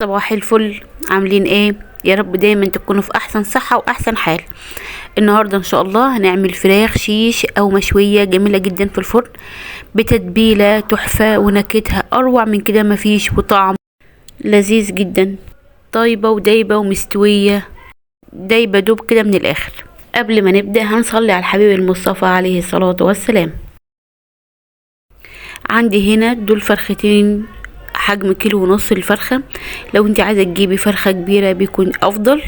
صباح الفل، عاملين ايه؟ يا رب دايما تكونوا في احسن صحة واحسن حال. النهاردة ان شاء الله هنعمل فراخ شيش او مشوية جميلة جدا في الفرن بتتبيلة تحفة، ونكهتها اروع من كده مفيش، وطعم لذيذ جدا، طيبة ودايبة ومستوية، دايبة دوب كده من الاخر. قبل ما نبدأ هنصلي على الحبيب المصطفى عليه الصلاة والسلام. عندي هنا دول فرختين حجم كيلو ونص الفرخة. لو انت عايزة تجيبي فرخة كبيرة بيكون افضل،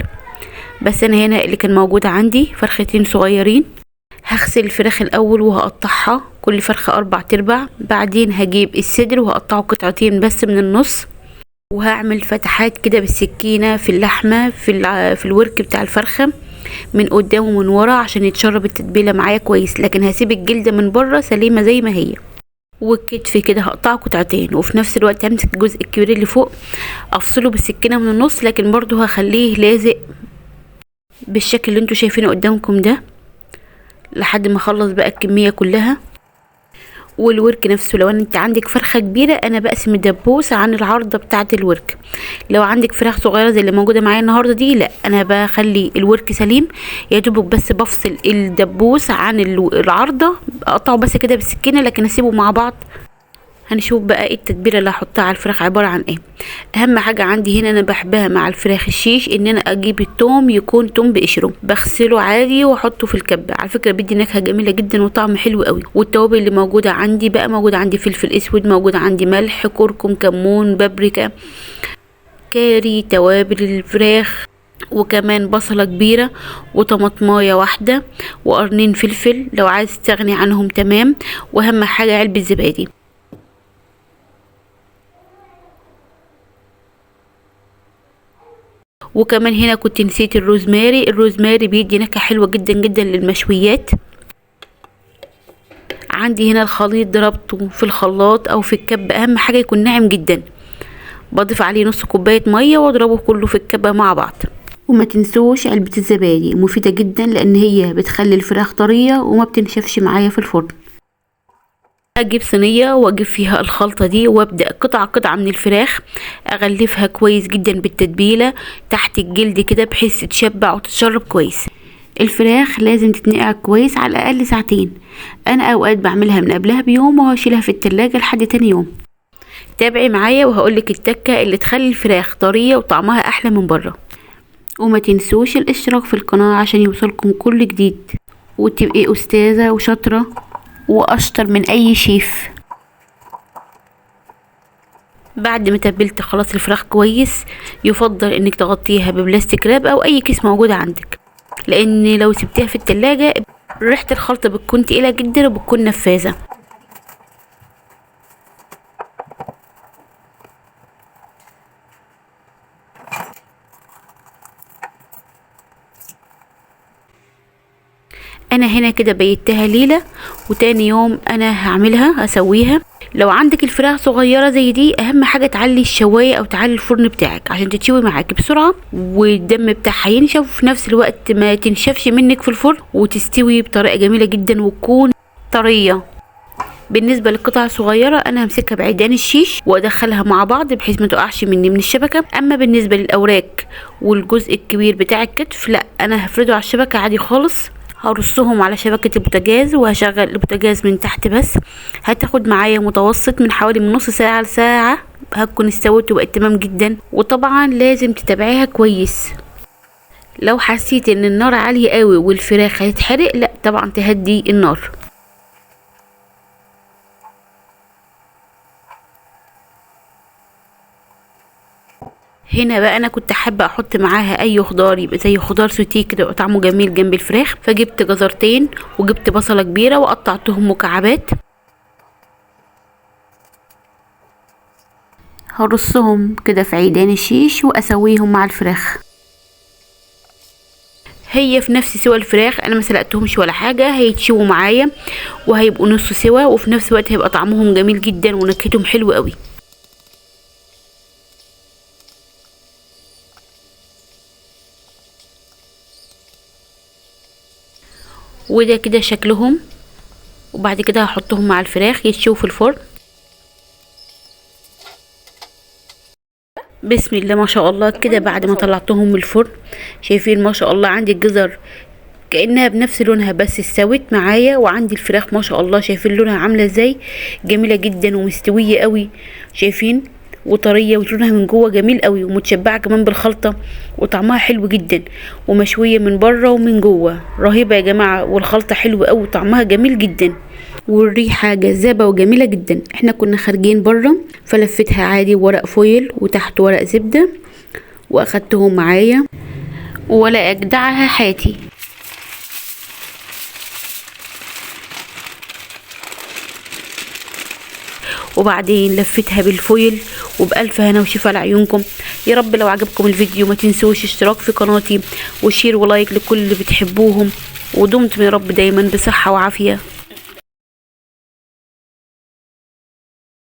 بس انا هنا اللي كان موجود عندي فرختين صغيرين. هغسل الفراخ الاول وهقطعها كل فرخة 4/4. بعدين هجيب الصدر وهقطعه قطعتين بس من النص، وهعمل فتحات كده بالسكينة في اللحمة في الورك بتاع الفرخة من قدام ومن ورا عشان يتشرب التتبيلة معايا كويس، لكن هسيب الجلدة من بره سليمة زي ما هي. والكتف كده هقطعه قطعتين، وفي نفس الوقت همسك الجزء الكبير اللي فوق افصله بالسكينه من النص، لكن برضو هخليه لازق بالشكل اللي انتوا شايفينه قدامكم ده لحد ما اخلص بقى الكميه كلها. والورك نفسه لو انت عندك فرخه كبيره انا بقسم الدبوس عن العرضه بتاعه الورك. لو عندك فراخ صغيره زي اللي موجوده معايا النهارده دي، لا انا بخلي الورك سليم يا دوبك، بس بفصل الدبوس عن العرضه، اقطعه بس كده بالسكينه لكن اسيبه مع بعض. هنشوف بقى ايه التتبيله اللي هحطها على الفراخ عباره عن ايه. اهم حاجه عندي هنا انا بحبها مع الفراخ الشيش ان انا اجيب التوم يكون توم بقشره، بغسله عادي واحطه في الكبه، على فكره بيدي نكهه جميله جدا وطعم حلو قوي. والتوابل اللي موجوده عندي بقى، موجود عندي فلفل اسود، موجود عندي ملح، كركم، كمون، بابريكا، كاري، توابل الفراخ، وكمان بصلة كبيرة وطماطماية واحدة وقرنين فلفل لو عايز تستغني عنهم تمام. واهم حاجه علبه زبادي. وكمان هنا كنت نسيت الروزماري بيدي نكهة حلوة جدا جدا للمشويات. عندي هنا الخليط ضربته في الخلاط او في الكبة، اهم حاجة يكون ناعم جدا. بضيف عليه نص كوباية مية واضربه كله في الكبة مع بعض. وما تنسوش علبة الزبادي مفيدة جدا لان هي بتخلي الفراخ طرية وما بتنشفش معايا في الفرن. اجيب صينيه واجيب فيها الخلطه دي وابدا قطعه قطعه من الفراخ اغلفها كويس جدا بالتتبيله تحت الجلد كده بحيث تتشبع وتتشرب كويس. الفراخ لازم تتنقع كويس على الاقل ساعتين. انا اوقات بعملها من قبلها بيوم وهشيلها في التلاجة لحد تاني يوم. تابعي معايا وهقولك التكه اللي تخلي الفراخ طريه وطعمها احلى من بره. وما تنسوش الاشتراك في القناه عشان يوصلكم كل جديد، وتبقي استاذه وشاطره واشطر من اي شيف. بعد ما تبلت خلاص الفراخ كويس، يفضل انك تغطيها ببلاستيك راب او اي كيس موجود عندك، لان لو سبتيها في التلاجة ريحة الخلطة بتكون تقيلة جدا وبتكون نفاذة. انا هنا كده بيتها ليلة، وتاني يوم انا هعملها اسويها. لو عندك الفراخ صغيرة زي دي اهم حاجة تعلي الشواية او تعلي الفرن بتاعك عشان تتشوي معاك بسرعة والدم بتاعها ينشف، وفي نفس الوقت ما تنشفش منك في الفرن وتستوي بطريقة جميلة جدا وتكون طرية. بالنسبة للقطع الصغيرة انا همسكها بعيدان الشيش وادخلها مع بعض بحيث ما تقعش مني من الشبكة. اما بالنسبة للاوراق والجزء الكبير بتاع الكتف لا، انا هفرده على الشبكة عادي خالص. هرصهم على شبكة البوتاجاز وهشغل البوتاجاز من تحت بس. هتاخد معايا متوسط من حوالي من نص ساعة لساعة هتكون استوت وبقت تمام جدا. وطبعا لازم تتابعيها كويس، لو حسيت ان النار عالية قوي والفراخ هتتحرق لا طبعا تهدي النار. هنا بقى انا كنت حابه احط معاها اي خضار يبقى زي خضار سوتيه كده يبقى طعمه جميل جنب الفراخ، فجبت جزرتين وجبت بصله كبيره وقطعتهم مكعبات. هرصهم كده في عيدان الشيش واسويهم مع الفراخ. هي في نفس سوى الفراخ، انا ما سلقتهمش ولا حاجه، هيتشووا معايا وهيبقوا نص سوا، وفي نفس الوقت هيبقى طعمهم جميل جدا ونكهتهم حلوه قوي. وده كده شكلهم، وبعد كده هحطهم مع الفراخ يتشووا في الفرن. بسم الله ما شاء الله كده بعد ما طلعتهم من الفرن. شايفين ما شاء الله عندي الجزر كأنها بنفس لونها بس استوت معايا، وعندي الفراخ ما شاء الله شايفين لونها عامله ازاي، جميله جدا ومستويه قوي. شايفين وطريه ولونها من جوه جميل قوي، ومتشبعه كمان بالخلطه، وطعمها حلو جدا، ومشويه من بره ومن جوه رهيبه يا جماعه، والخلطه حلوه قوي وطعمها جميل جدا، والريحه جذابه وجميله جدا. احنا كنا خارجين بره فلفتها عادي ورق فويل وتحت ورق زبده، واخدتهم معايا ولا اجدعها حياتي. وبعدين لفتها بالفويل، وبألف هنا وشفا لعيونكم. يا رب لو عجبكم الفيديو ما تنسوش اشتراك في قناتي وشير ولايك لكل اللي بتحبوهم، ودمتم يا رب دايما بصحة وعافية.